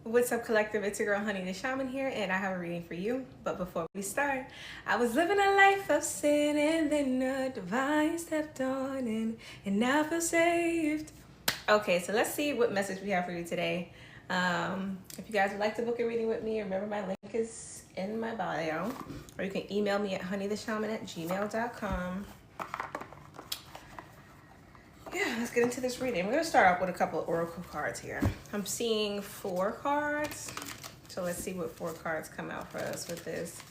What's up, collective? It's your girl Honey the Shaman here, and I have a reading for you. But before we start, I was living a life of sin, and then a divine stepped on in, and now I feel saved. Okay, so let's see what message we have for you today. If you guys would like to book a reading with me, remember my link is in my bio, or you can email me at honeytheshaman@gmail.com. Yeah, let's get into this reading. We're going to start off with a couple of oracle cards here. I'm seeing 4 cards. So let's see what 4 cards come out for us with this.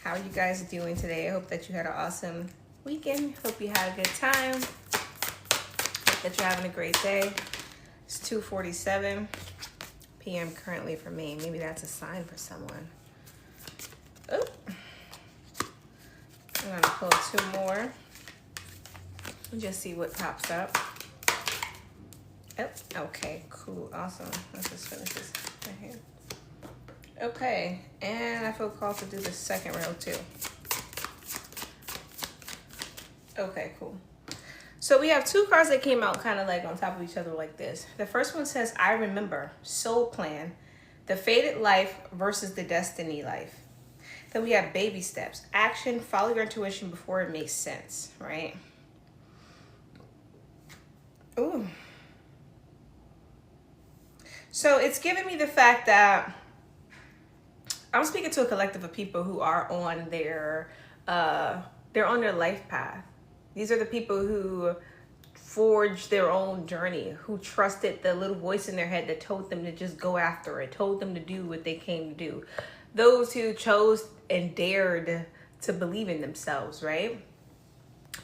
How are you guys doing today? I hope that you had an awesome weekend. Hope you had a good time. Hope that you're having a great day. It's 2:47 p.m. currently for me. Maybe that's a sign for someone. Oh, I'm going to pull 2 more. Just see what pops up. Oh, okay, cool, awesome. Let's just finish this right here. Okay, and I feel called to do the second row too. Okay, cool. So we have 2 cards that came out kind of like on top of each other like this. The first one says, I remember, soul plan, the fated life versus the destiny life. Then we have baby steps, action, follow your intuition before it makes sense, right? Ooh. So it's giving me the fact that I'm speaking to a collective of people who are on they're on their life path. These are the people who forged their own journey, who trusted the little voice in their head that told them to just go after it, told them to do what they came to do. Those who chose and dared to believe in themselves, right?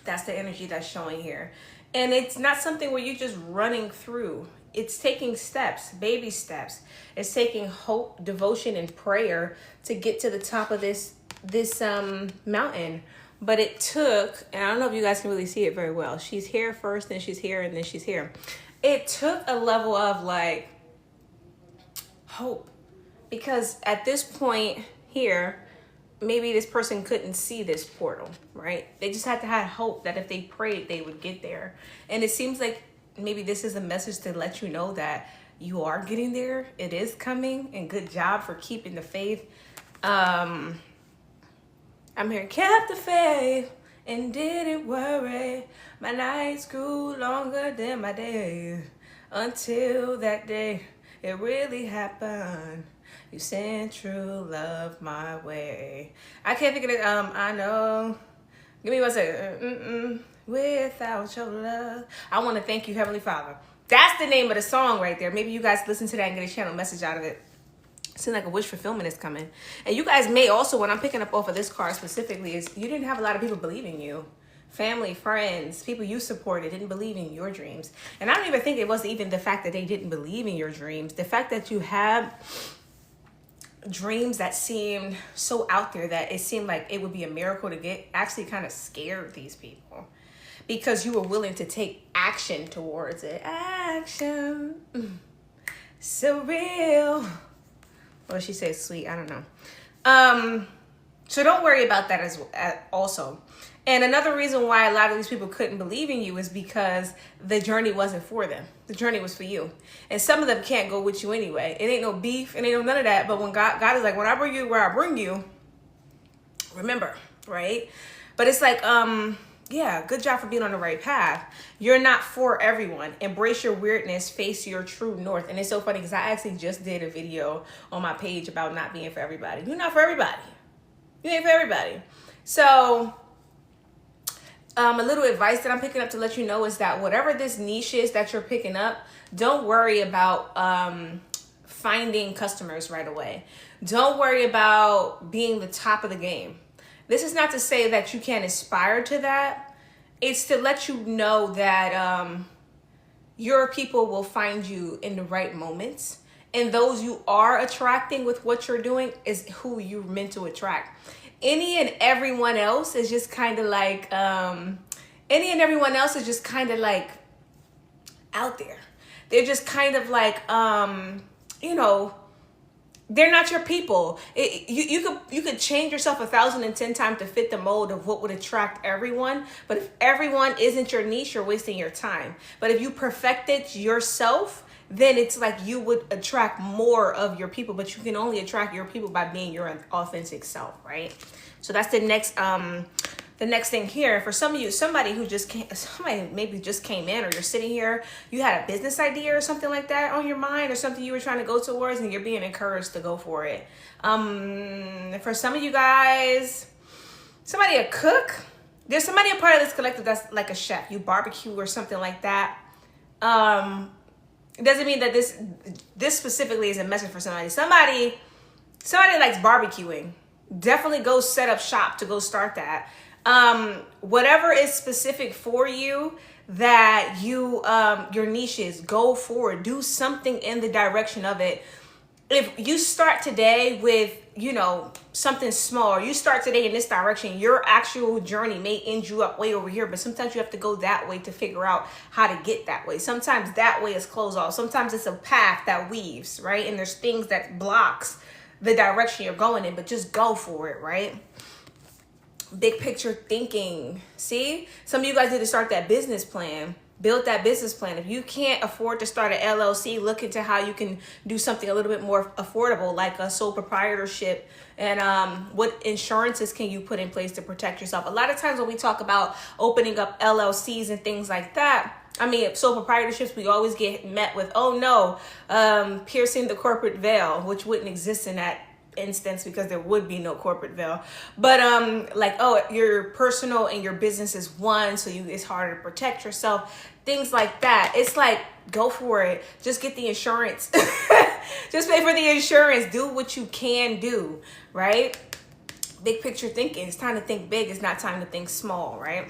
That's the energy that's showing here. And it's not something where you're just running through. It's taking steps, baby steps. It's taking hope, devotion, and prayer to get to the top of this mountain. But it took, and I don't know if you guys can really see it very well. She's here first, then she's here, and then she's here. It took a level of like hope. Because at this point here, maybe this person couldn't see this portal, right? They just had to have hope that if they prayed, they would get there. And it seems like maybe this is a message to let you know that you are getting there. It is coming, and good job for keeping the faith. I'm here, kept the faith and didn't worry. My nights grew longer than my days until that day it really happened. You sent true love my way. I can't think of it. I know. Give me 1 second. Without your love. I want to thank you, Heavenly Father. That's the name of the song right there. Maybe you guys listen to that and get a channel message out of it. Seems like a wish fulfillment is coming. And you guys may also, when I'm picking up off of this card specifically, is you didn't have a lot of people believing you. Family, friends, people you supported didn't believe in your dreams. And I don't even think it was even the fact that they didn't believe in your dreams. The fact that you have dreams that seemed so out there that it seemed like it would be a miracle to get actually kind of scared these people, because you were willing to take action towards it. Action, so real. Well, she says sweet, I don't know. So don't worry about that as also. And another reason why a lot of these people couldn't believe in you is because the journey wasn't for them. The journey was for you. And some of them can't go with you anyway. It ain't no beef, it ain't no none of that. But when God is like, when I bring you where I bring you, remember, right? But it's like, yeah, good job for being on the right path. You're not for everyone. Embrace your weirdness, face your true north. And it's so funny because I actually just did a video on my page about not being for everybody. You're not for everybody. You ain't for everybody. So a little advice that I'm picking up to let you know is that whatever this niche is that you're picking up, don't worry about finding customers right away. Don't worry about being the top of the game. This is not to say that you can't aspire to that. It's to let you know that your people will find you in the right moments. And those you are attracting with what you're doing is who you're meant to attract. Any and everyone else is just kind of like, out there. They're just kind of like, they're not your people. You could change yourself 1,010 times to fit the mold of what would attract everyone. But if everyone isn't your niche, you're wasting your time. But if you perfected yourself, then it's like you would attract more of your people, but you can only attract your people by being your authentic self, right? So that's the next thing here. For some of you, somebody maybe just came in, or you're sitting here, you had a business idea or something like that on your mind, or something you were trying to go towards, and you're being encouraged to go for it. For some of you guys, somebody a cook. There's somebody a part of this collective that's like a chef. You barbecue or something like that. It doesn't mean that this specifically is a message for somebody. Somebody likes barbecuing. Definitely go set up shop to go start that. Whatever is specific for you, that your niche is, go forward. Do something in the direction of it. If you start today with, something small, or you start today in this direction, your actual journey may end you up way over here, but sometimes you have to go that way to figure out how to get that way. Sometimes that way is closed off. Sometimes it's a path that weaves, right? And there's things that blocks the direction you're going in, but just go for it, right? Big picture thinking. See, some of you guys need to start that business plan. Build that business plan. If you can't afford to start an LLC, look into how you can do something a little bit more affordable, like a sole proprietorship. And what insurances can you put in place to protect yourself? A lot of times when we talk about opening up LLCs and things like that, sole proprietorships, we always get met with, oh no, piercing the corporate veil, which wouldn't exist in that instance because there would be no corporate veil. But your personal and your business is one, so it's harder to protect yourself, things like that. It's like, go for it. Just get the insurance. Just pay for the insurance. Do what you can do, right? Big picture thinking. It's time to think big. It's not time to think small, right?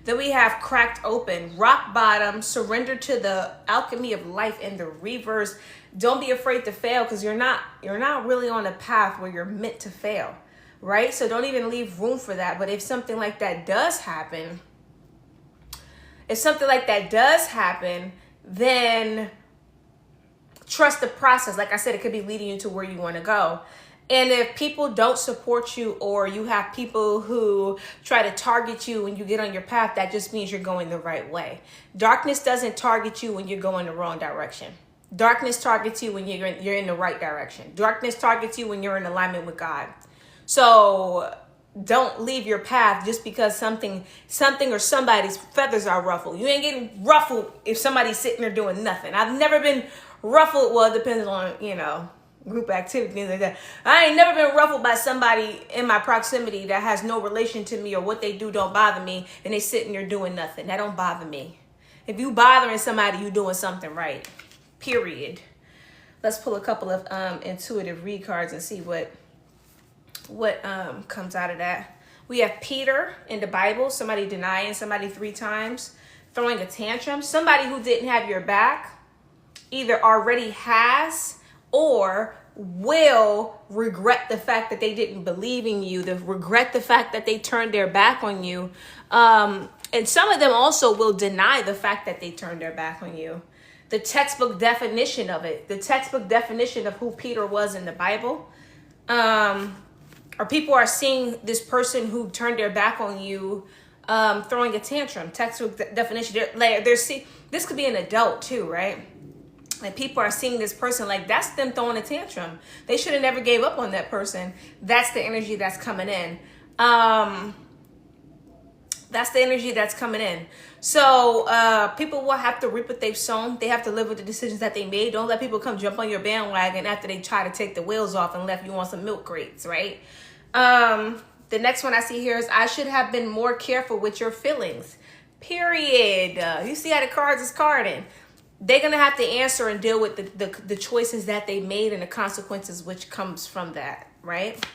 Then we have cracked open, rock bottom, surrender to the alchemy of life in the reverse. Don't be afraid to fail, because you're not really on a path where you're meant to fail, right? So don't even leave room for that. But if something like that does happen, then trust the process. Like I said, it could be leading you to where you want to go. And if people don't support you, or you have people who try to target you when you get on your path, that just means you're going the right way. Darkness doesn't target you when you're going the wrong direction. Darkness targets you when you're in the right direction. Darkness targets you when you're in alignment with God. So don't leave your path just because something or somebody's feathers are ruffled. You ain't getting ruffled if somebody's sitting there doing nothing. I've never been ruffled. Well, it depends on, group activity, things like that. I ain't never been ruffled by somebody in my proximity that has no relation to me, or what they do don't bother me, and they sitting there doing nothing. That don't bother me. If you bothering somebody, you doing something right. Period. Let's pull a couple of intuitive read cards and see what comes out of that. We have Peter in the Bible, somebody denying somebody 3 times, throwing a tantrum. Somebody who didn't have your back either already has or will regret the fact that they didn't believe in you, regret the fact that they turned their back on you. And some of them also will deny the fact that they turned their back on you. The textbook definition of it, the textbook definition of who Peter was in the Bible, or people are seeing this person who turned their back on you throwing a tantrum. Textbook definition. This could be an adult too, right? Like, people are seeing this person like that's them throwing a tantrum. They should have never gave up on that person. That's the energy that's coming in. That's the energy that's coming in. So people will have to reap what they've sown. They have to live with the decisions that they made. Don't let people come jump on your bandwagon after they try to take the wheels off and left you on some milk crates, right? The next one I see here is, I should have been more careful with your feelings. Period. You see how the cards is carding. They're going to have to answer and deal with the choices that they made and the consequences which comes from that, right?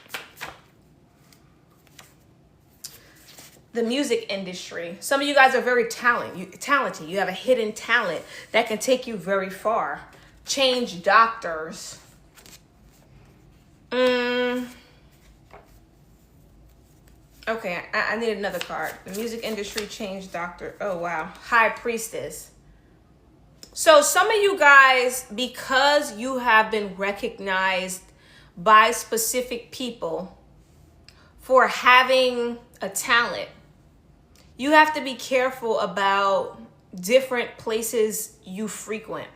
The music industry. Some of you guys are very talented. You have a hidden talent that can take you very far. Change doctors. Okay, I need another card. The music industry, change doctor. Oh, wow. High priestess. So some of you guys, because you have been recognized by specific people for having a talent, you have to be careful about different places you frequent.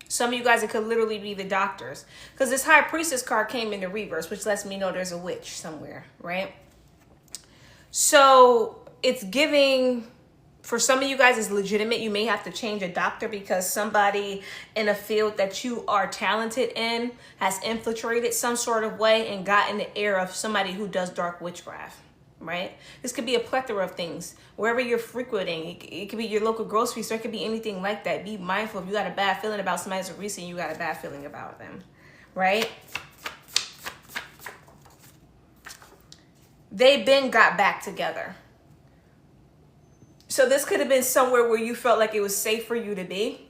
Some of you guys, it could literally be the doctors, because this High Priestess card came in the reverse, which lets me know there's a witch somewhere, right? So it's giving, for some of you guys, it's legitimate. You may have to change a doctor because somebody in a field that you are talented in has infiltrated some sort of way and got in the ear of somebody who does dark witchcraft, right? This could be a plethora of things. Wherever you're frequenting, it could be your local grocery store. It could be anything like that. Be mindful. If you got a bad feeling about somebody, there's a reason you got a bad feeling about them, right? They been got back together. So this could have been somewhere where you felt like it was safe for you to be.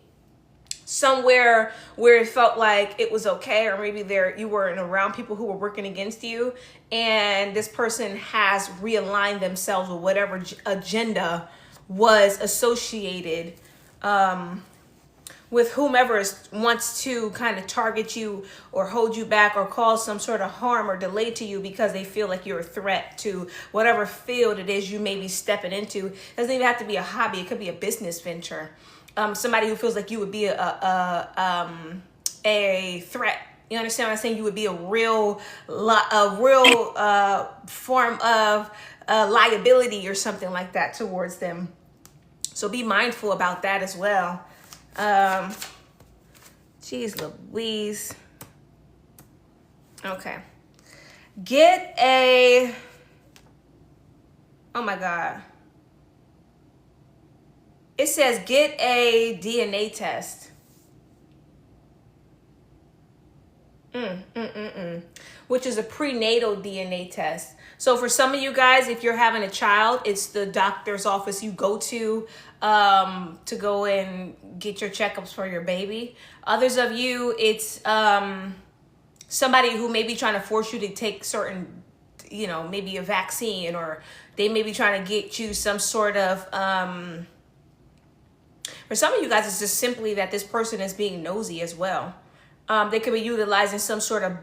Somewhere where it felt like it was okay, or maybe you were around people who were working against you, and this person has realigned themselves with whatever agenda was associated with whomever wants to kind of target you or hold you back or cause some sort of harm or delay to you because they feel like you're a threat to whatever field it is you may be stepping into. It doesn't even have to be a hobby. It could be a business venture. Somebody who feels like you would be a threat. You understand what I'm saying? You would be a real form of liability or something like that towards them. So be mindful about that as well. Geez Louise. Okay. Oh my God. It says get a DNA test. Which is a prenatal DNA test. So for some of you guys, if you're having a child, it's the doctor's office you go to go and get your checkups for your baby. Others of you, it's somebody who may be trying to force you to take certain, maybe a vaccine, or they may be trying to get you some sort of, for some of you guys, it's just simply that this person is being nosy as well. They could be utilizing some sort of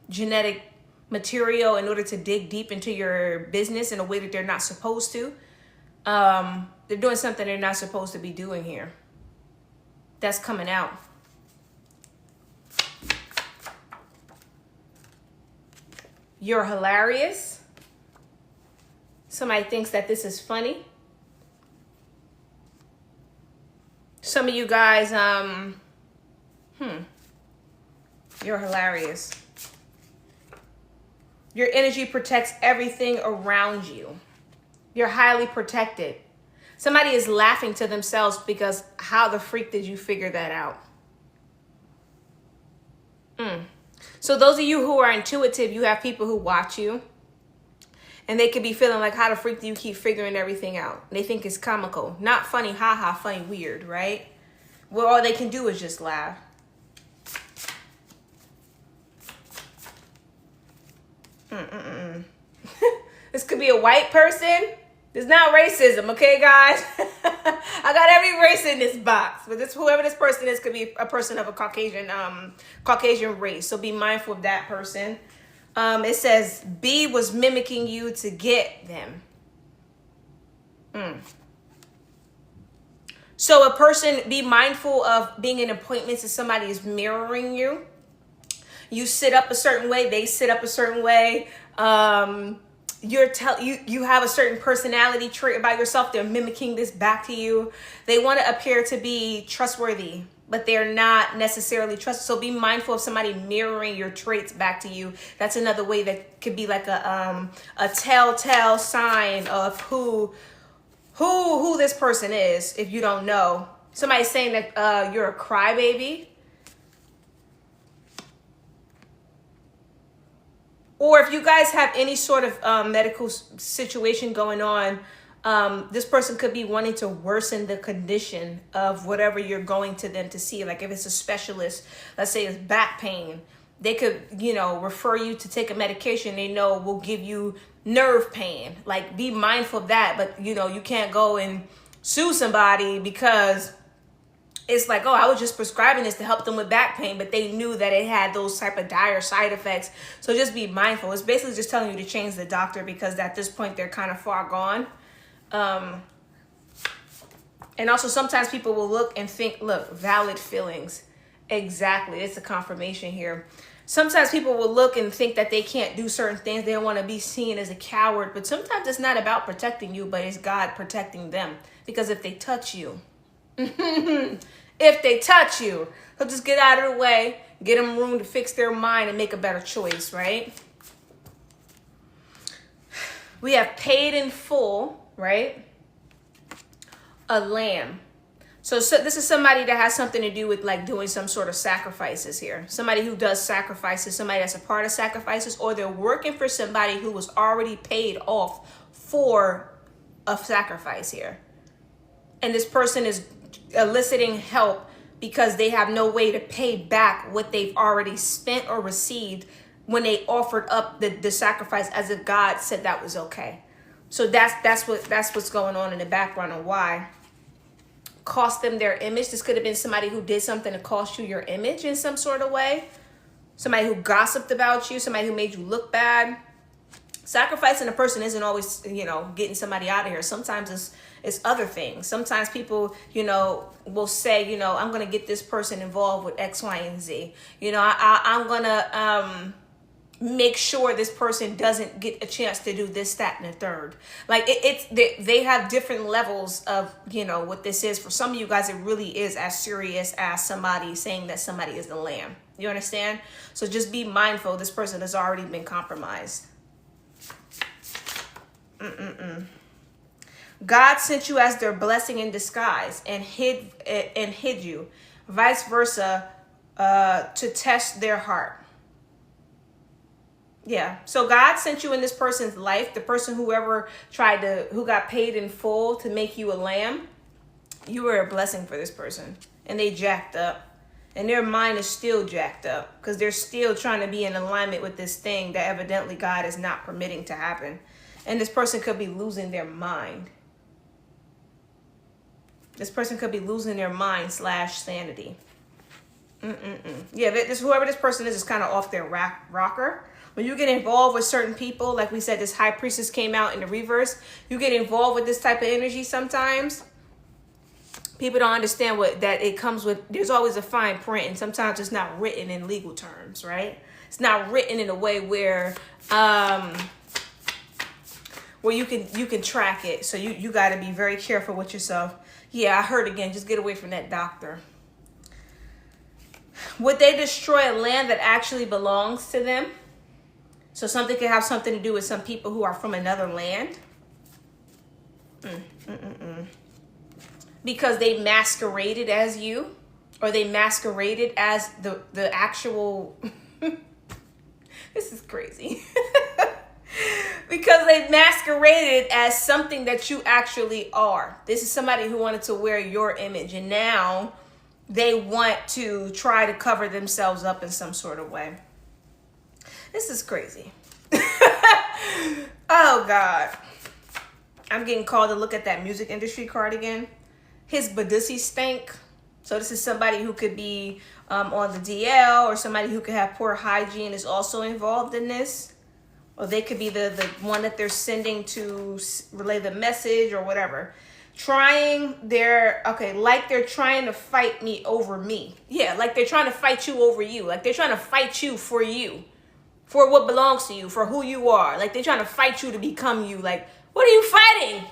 genetic material in order to dig deep into your business in a way that they're not supposed to. They're doing something they're not supposed to be doing here. That's coming out. You're hilarious. Somebody thinks that this is funny. Some of you guys, you're hilarious. Your energy protects everything around you. You're highly protected. Somebody is laughing to themselves because how the freak did you figure that out? So those of you who are intuitive, you have people who watch you. And they could be feeling like, how the freak do you keep figuring everything out? They think it's comical. Not funny, haha, funny, weird, right? Well, all they can do is just laugh. This could be a white person. It's not racism, okay, guys? I got every race in this box. But whoever this person is could be a person of a Caucasian race. So be mindful of that person. It says B was mimicking you to get them. So a person, be mindful of being in appointments if somebody is mirroring you. You sit up a certain way, they sit up a certain way. You have a certain personality trait about yourself. They're mimicking this back to you. They want to appear to be trustworthy, but they're not necessarily trusted. So be mindful of somebody mirroring your traits back to you. That's another way that could be like a telltale sign of who this person is if you don't know. Somebody's saying that you're a crybaby. Or if you guys have any sort of medical situation going on, this person could be wanting to worsen the condition of whatever you're going to them to see. Like if it's a specialist, let's say it's back pain, they could, refer you to take a medication they know will give you nerve pain. Like be mindful of that. But, you can't go and sue somebody because it's like, oh, I was just prescribing this to help them with back pain, but they knew that it had those type of dire side effects. So just be mindful. It's basically just telling you to change the doctor because at this point they're kind of far gone. And also sometimes people will look and think, look, valid feelings. Exactly. It's a confirmation here. Sometimes people will look and think that they can't do certain things. They don't want to be seen as a coward. But sometimes it's not about protecting you, but it's God protecting them. Because if they touch you, if they touch you, they'll just get out of the way, get them room to fix their mind and make a better choice, right? We have paid in full, right? A lamb. So this is somebody that has something to do with like doing some sort of sacrifices here. Somebody who does sacrifices, somebody that's a part of sacrifices, or they're working for somebody who was already paid off for a sacrifice here. And this person is eliciting help because they have no way to pay back what they've already spent or received when they offered up the sacrifice as if God said that was okay. So that's what's going on in the background and why. Cost them their image. This could have been somebody who did something to cost you your image in some sort of way. Somebody who gossiped about you, somebody who made you look bad. Sacrificing a person isn't always, getting somebody out of here. Sometimes it's other things. Sometimes people, will say, I'm going to get this person involved with X, Y, and Z. I'm going to make sure this person doesn't get a chance to do this, that, and the third. Like they have different levels of, what this is. For some of you guys, it really is as serious as somebody saying that somebody is the lamb. You understand? So just be mindful. This person has already been compromised. God sent you as their blessing in disguise and hid you, vice versa, to test their heart. Yeah. So God sent you in this person's life, the person who got paid in full to make you a lamb. You were a blessing for this person, and they jacked up. And their mind is still jacked up because they're still trying to be in alignment with this thing that evidently God is not permitting to happen. And this person could be losing their mind. This person could be losing their mind / sanity. Yeah, whoever this person is kind of off their rocker. When you get involved with certain people, like we said, this high priestess came out in the reverse. You get involved with this type of energy sometimes. People don't understand that it comes with. There's always a fine print, and sometimes it's not written in legal terms, right? It's not written in a way where you can track it. So you got to be very careful with yourself. Yeah, I heard again. Just get away from that doctor. Would they destroy a land that actually belongs to them? So something could have something to do with some people who are from another land. Because they masqueraded as you, or they masqueraded as the actual. This is crazy. Because they masqueraded as something that you actually are. This is somebody who wanted to wear your image, and now they want to try to cover themselves up in some sort of way. This is crazy. Oh, God. I'm getting called to look at that music industry card again. His Badusi stank. So this is somebody who could be on the DL, or somebody who could have poor hygiene is also involved in this. Or they could be the one that they're sending to relay the message or whatever. Like they're trying to fight me over me. Yeah, like they're trying to fight you over you. Like they're trying to fight you. For what belongs to you, for who you are. Like they're trying to fight you to become you. Like, what are you fighting?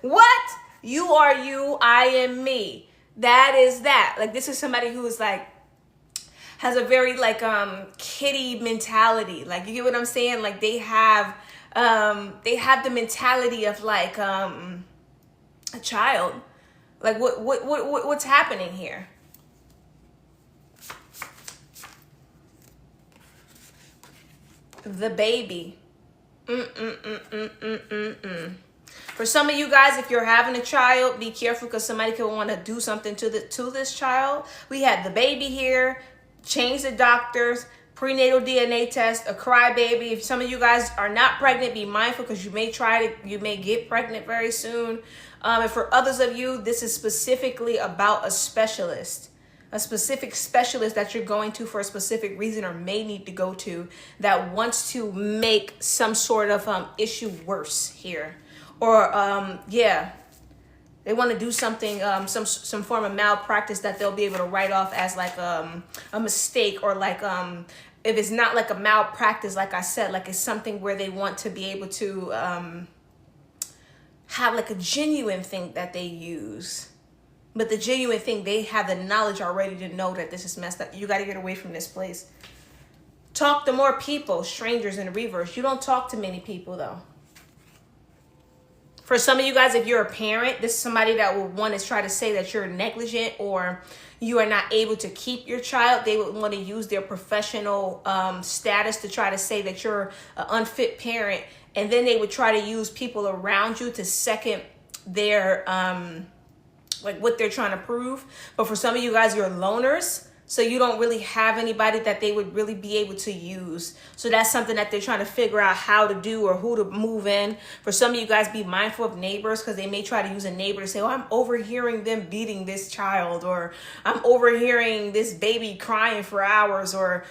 What? You are you, I am me. That is that. Like this is somebody who is like, has a very like kitty mentality. Like you get what I'm saying? Like they have the mentality of like a child. Like what's happening here? The baby. For some of you guys, if you're having a child, be careful because somebody could want to do something to this child. We have the baby here. Change the doctors. Prenatal DNA test. A crybaby. If some of you guys are not pregnant, be mindful because you may get pregnant very soon. And for others of you, this is specifically about a specialist. A specific specialist that you're going to for a specific reason or may need to go to that wants to make some sort of issue worse here. Or, They want to do something, some form of malpractice that they'll be able to write off as like a mistake, or like if it's not like a malpractice, like I said, like it's something where they want to be able to have like a genuine thing that they use. But the genuine thing, they have the knowledge already to know that this is messed up. You got to get away from this place. Talk to more people, strangers in the reverse. You don't talk to many people though. For some of you guys, if you're a parent, this is somebody that will want to try to say that you're negligent or you are not able to keep your child. They would want to use their professional status to try to say that you're an unfit parent. And then they would try to use people around you to second their, like what they're trying to prove. But for some of you guys, you're loners. So you don't really have anybody that they would really be able to use. So that's something that they're trying to figure out how to do or who to move in. For some of you guys, be mindful of neighbors, because they may try to use a neighbor to say, oh, I'm overhearing them beating this child, or I'm overhearing this baby crying for hours, or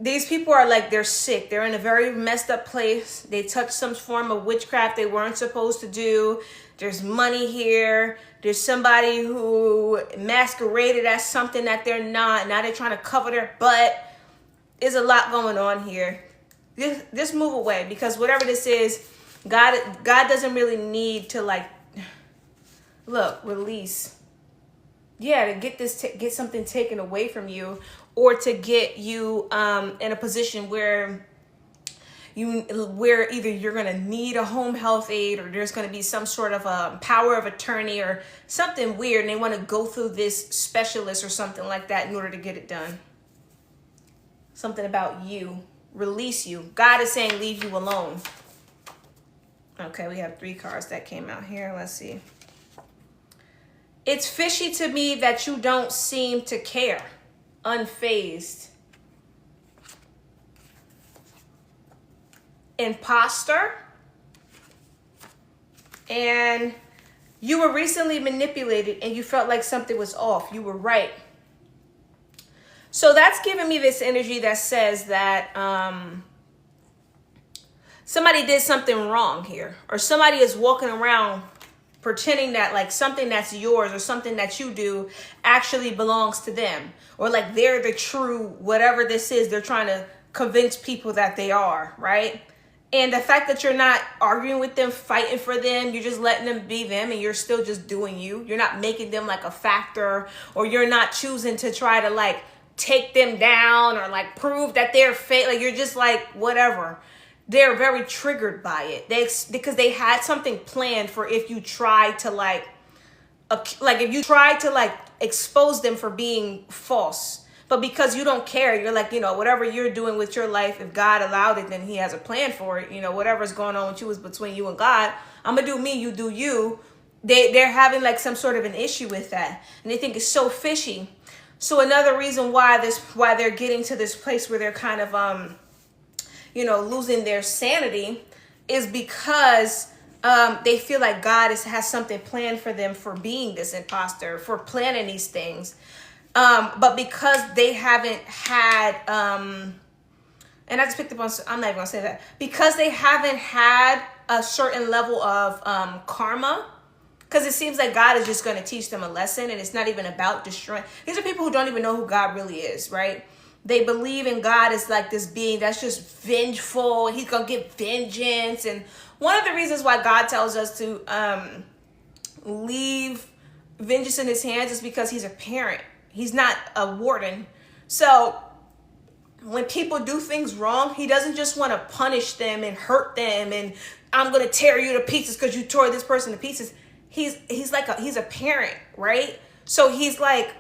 these people are like, they're sick. They're in a very messed up place. They touched some form of witchcraft they weren't supposed to do. There's money here. There's somebody who masqueraded as something that they're not. Now they're trying to cover their butt. There's a lot going on here. Just move away, because whatever this is, God doesn't really need to like, look, release. Yeah, to get something taken away from you, or to get you in a position where either you're going to need a home health aide, or there's going to be some sort of a power of attorney or something weird, and they want to go through this specialist or something like that in order to get it done. Something about you. Release you. God is saying leave you alone. Okay, we have 3 cards that came out here. Let's see. It's fishy to me that you don't seem to care. Unfazed. Imposter. And you were recently manipulated and you felt like something was off. You were right. So that's giving me this energy that says that somebody did something wrong here, or somebody is walking around pretending that like something that's yours or something that you do actually belongs to them, or like they're the true whatever this is. They're trying to convince people that they are, right? And the fact that you're not arguing with them, fighting for them, you're just letting them be them, and you're still just doing you. You're not making them like a factor, or you're not choosing to try to like take them down or like prove that they're fake. Like you're just like whatever. They're very triggered by it. Because they had something planned for if you try to like if you try to like expose them for being false. But because you don't care, you're like, whatever you're doing with your life, if God allowed it, then he has a plan for it. Whatever's going on with you is between you and God. I'm going to do me, you do you. They're having like some sort of an issue with that. And they think it's so fishy. So another reason why they're getting to this place where they're kind of, losing their sanity is because they feel like God has something planned for them for being this imposter, for planning these things. But because they haven't had, and I just picked up on, I'm not even gonna say that, because they haven't had a certain level of karma, because it seems like God is just going to teach them a lesson, and it's not even about destroying. These are people who don't even know who God really is, right? They believe in God as like this being that's just vengeful. He's going to get vengeance. And one of the reasons why God tells us to leave vengeance in his hands is because he's a parent. He's not a warden. So when people do things wrong, he doesn't just want to punish them and hurt them and I'm going to tear you to pieces because you tore this person to pieces. He's a parent, right? So he's like,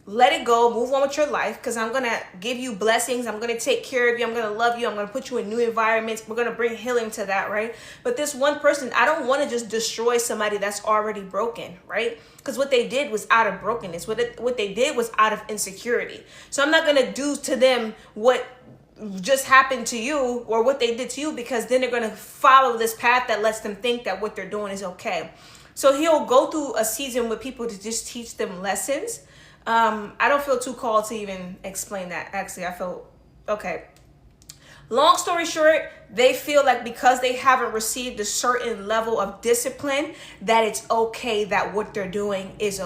let it go, move on with your life, because I'm going to give you blessings. I'm going to take care of you. I'm going to love you. I'm going to put you in new environments. We're going to bring healing to that, right? But this one person, I don't want to just destroy somebody that's already broken, right? Because what they did was out of brokenness. What they did was out of insecurity. So I'm not going to do to them what just happened to you or what they did to you, because then they're going to follow this path that lets them think that what they're doing is okay. So he'll go through a season with people to just teach them lessons. I don't feel too called to even explain that. Actually, I feel okay. Long story short, they feel like because they haven't received a certain level of discipline, that it's okay, that what they're doing is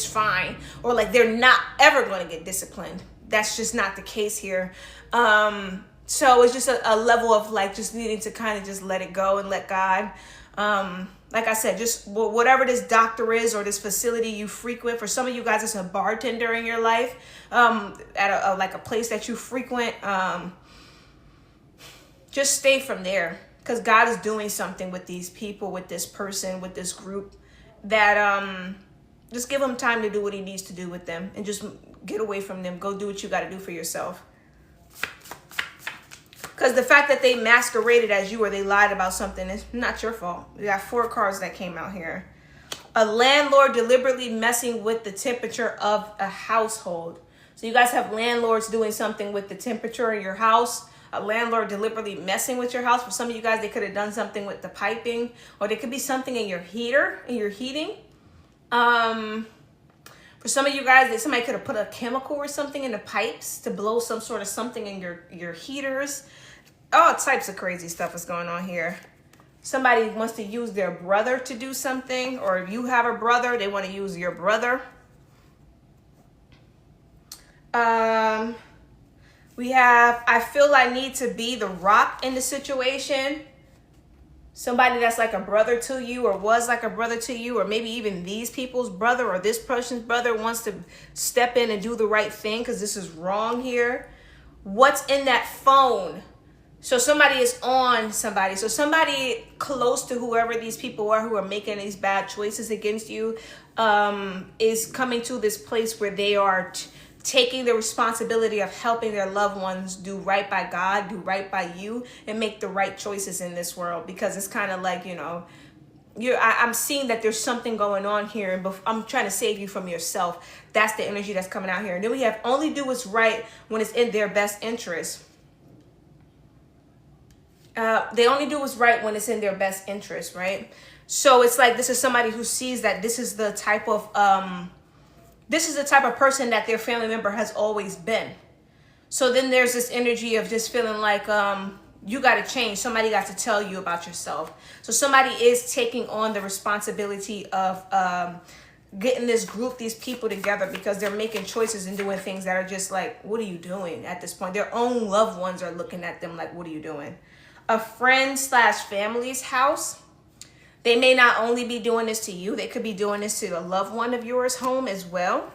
fine, or like they're not ever going to get disciplined. That's just not the case here. So it's just a level of like just needing to kind of just let it go and let God. Like I said, just whatever this doctor is or this facility you frequent. For some of you guys, it's a bartender in your life, at like a place that you frequent. Just stay from there, because God is doing something with these people, with this person, with this group. That just give him time to do what he needs to do with them, and just get away from them. Go do what you got to do for yourself. Because the fact that they masqueraded as you or they lied about something is not your fault. We got 4 cards that came out here. A landlord deliberately messing with the temperature of a household. So you guys have landlords doing something with the temperature in your house. A landlord deliberately messing with your house. For some of you guys, they could have done something with the piping. Or there could be something in your heater, in your heating. For some of you guys, somebody could have put a chemical or something in the pipes to blow some sort of something in your heaters. All types of crazy stuff is going on here. Somebody wants to use their brother to do something, or if you have a brother, they want to use your brother. We have, I feel I need to be the rock in the situation. Somebody that's like a brother to you, or was like a brother to you, or maybe even these people's brother or this person's brother wants to step in and do the right thing, because this is wrong here. What's in that phone? So somebody is on somebody. So somebody close to whoever these people are who are making these bad choices against you is coming to this place where they are taking the responsibility of helping their loved ones do right by God, do right by you, and make the right choices in this world. Because it's kind of like, you know, I'm seeing that there's something going on here, and I'm trying to save you from yourself. That's the energy that's coming out here. And then we have only do what's right when it's in their best interest. They only do what's right when it's in their best interest, right? So it's like this is somebody who sees that this is the type of person that their family member has always been. So then there's this energy of just feeling like you got to change. Somebody got to tell you about yourself. So somebody is taking on the responsibility of getting this group, these people together, because they're making choices and doing things that are just like, what are you doing at this point? Their own loved ones are looking at them like, what are you doing? A friend/family's house. They may not only be doing this to you, they could be doing this to a loved one of yours home as well.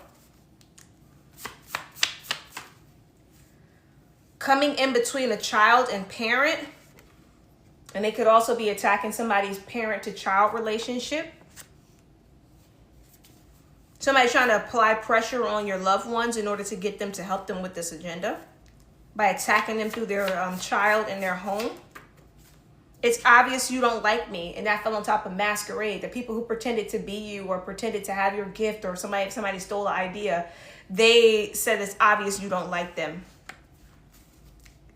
Coming in between a child and parent. And they could also be attacking somebody's parent to child relationship. Somebody trying to apply pressure on your loved ones in order to get them to help them with this agenda by attacking them through their child in their home. It's obvious you don't like me, and that fell on top of masquerade. The people who pretended to be you or pretended to have your gift, or somebody stole an idea, they said it's obvious you don't like them.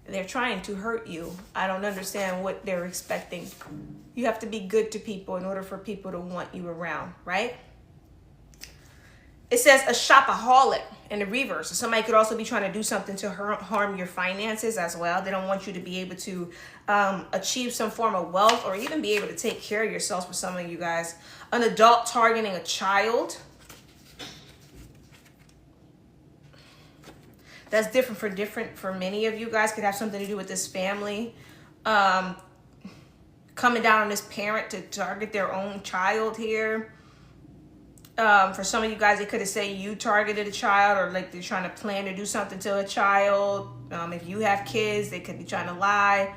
They're trying to hurt you. I don't understand what they're expecting. You have to be good to people in order for people to want you around, right? It says a shopaholic in the reverse. So somebody could also be trying to do something to harm your finances as well. They don't want you to be able to achieve some form of wealth, or even be able to take care of yourselves. For some of you guys, an adult targeting a child. That's different for many of you guys. Could have something to do with this family coming down on this parent to target their own child here. For some of you guys, it could have said you targeted a child, or like they're trying to plan to do something to a child. If you have kids, they could be trying to lie.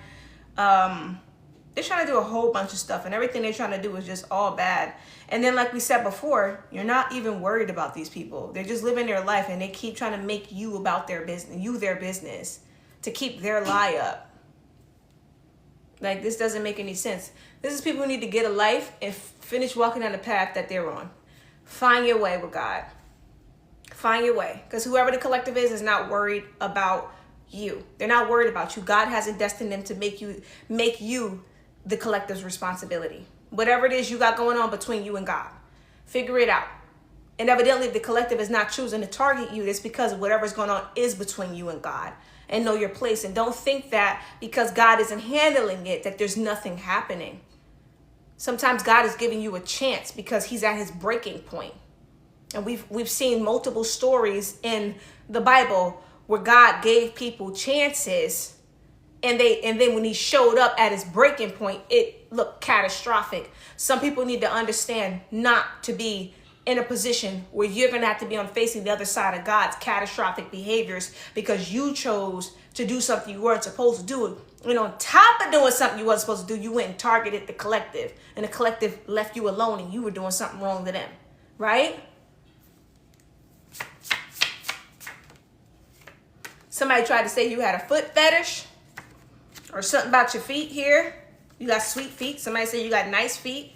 They're trying to do a whole bunch of stuff, and everything they're trying to do is just all bad. And then, like we said before, you're not even worried about these people. They're just living their life, and they keep trying to make you about their business, their business, to keep their lie up. Like, this doesn't make any sense. This is people who need to get a life and finish walking on the path that they're on. Find your way with God. Find your way. Because whoever the collective is not worried about you. They're not worried about you. God hasn't destined them to make you the collective's responsibility. Whatever it is you got going on between you and God, figure it out. And evidently the collective is not choosing to target you. It's because whatever's going on is between you and God. and know your place. And don't think that because God isn't handling it, that there's nothing happening. Sometimes God is giving you a chance because he's at his breaking point. And we've seen multiple stories in the Bible where God gave people chances, and then when he showed up at his breaking point, it looked catastrophic. Some people need to understand not to be in a position where you're going to have to be on facing the other side of God's catastrophic behaviors because you chose to do something you weren't supposed to do. And on top of doing something you weren't supposed to do, you went and targeted the collective, and the collective left you alone and you were doing something wrong to them, right? Somebody tried to say you had a foot fetish or something about your feet here. You got sweet feet. Somebody said you got nice feet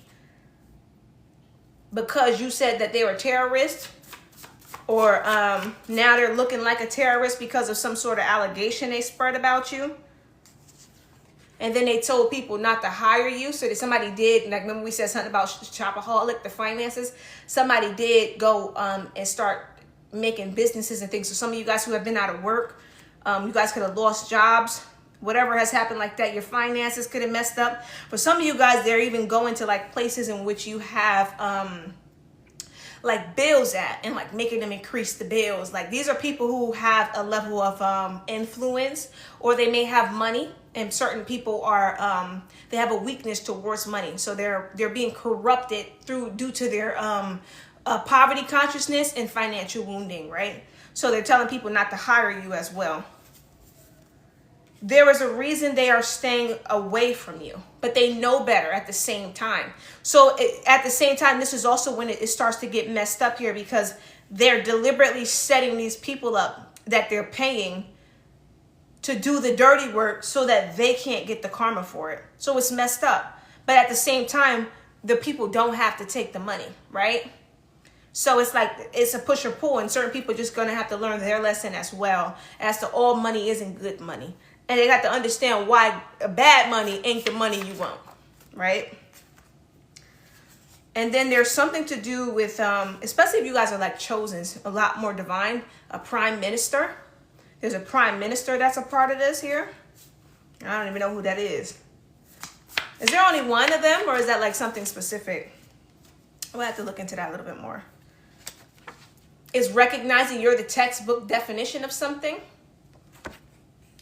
because you said that they were terrorists, or now they're looking like a terrorist because of some sort of allegation they spread about you. And then they told people not to hire you. So that somebody did, like remember we said something about Shopaholic, the finances. Somebody did go and start making businesses and things. So some of you guys who have been out of work, you guys could have lost jobs. Whatever has happened like that, your finances could have messed up. For some of you guys, they're even going to like places in which you have like bills at, and like making them increase the bills. Like these are people who have a level of influence, or they may have money, and certain people are they have a weakness towards money, so they're being corrupted due to their poverty consciousness and financial wounding, right? So they're telling people not to hire you as well. There is a reason they are staying away from you, but they know better at the same time. So at the same time, this is also when it starts to get messed up here, because they're deliberately setting these people up that they're paying to do the dirty work so that they can't get the karma for it. So it's messed up. But at the same time, the people don't have to take the money, right? So it's like it's a push or pull, and certain people are just going to have to learn their lesson as well, as to all money isn't good money. And they got to understand why bad money ain't the money you want, right? And then there's something to do with, especially if you guys are like chosen, a lot more divine, a prime minister. There's a prime minister that's a part of this here. I don't even know who that is. Is there only one of them, or is that like something specific? We'll have to look into that a little bit more. Is recognizing you're the textbook definition of something.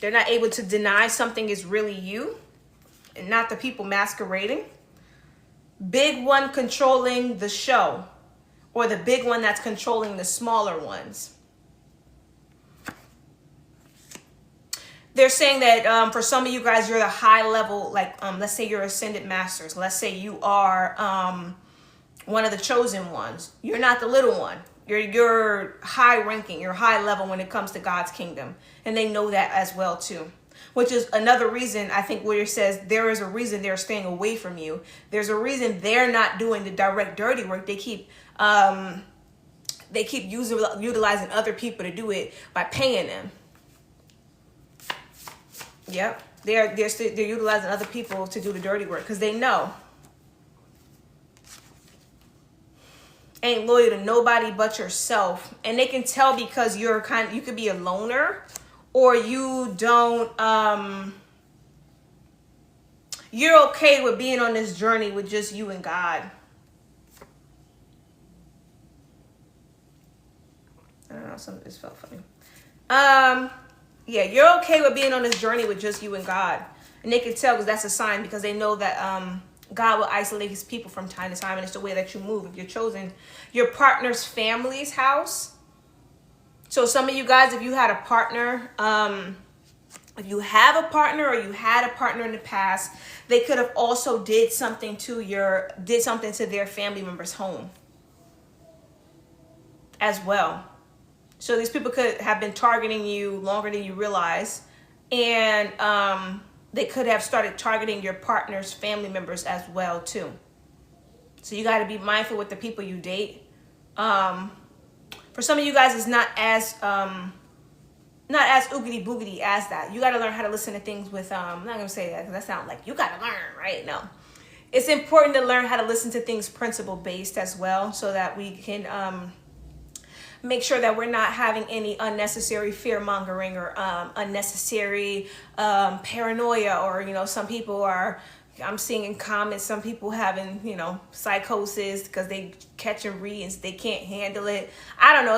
They're not able to deny something is really you and not the people masquerading. Big one controlling the show, or the big one that's controlling the smaller ones. They're saying that for some of you guys, you're the high level, like let's say you're ascended masters. Let's say you are one of the chosen ones. You're not the little one. You're high ranking, you're high level when it comes to God's kingdom. And they know that as well too. Which is another reason, I think, where it says there is a reason they're staying away from you. There's a reason they're not doing the direct dirty work. They keep utilizing other people to do it by paying them. Yep. They're utilizing other people to do the dirty work because they know. Ain't loyal to nobody but yourself. And they can tell because you could be a loner, or you don't, you're okay with being on this journey with just you and God. I don't know, something just felt funny. Yeah, you're okay with being on this journey with just you and God. And they can tell because that's a sign, because they know that God will isolate his people from time to time, and it's the way that you move. If you're chosen, your partner's family's house. So some of you guys, if you had a partner, if you have a partner or you had a partner in the past, they could have also did something to their family member's home as well. So these people could have been targeting you longer than you realize, and they could have started targeting your partner's family members as well too. So you got to be mindful with the people you date. For some of you guys, it's not as oogity boogity as that. You got to learn how to listen to things with, I'm not going to say that because that sounds like you got to learn, right? No. It's important to learn how to listen to things principle based as well, so that we can make sure that we're not having any unnecessary fear mongering or unnecessary paranoia, or, you know, some people are, I'm seeing in comments, some people having, you know, psychosis because they catching readings, they can't handle it. I don't know.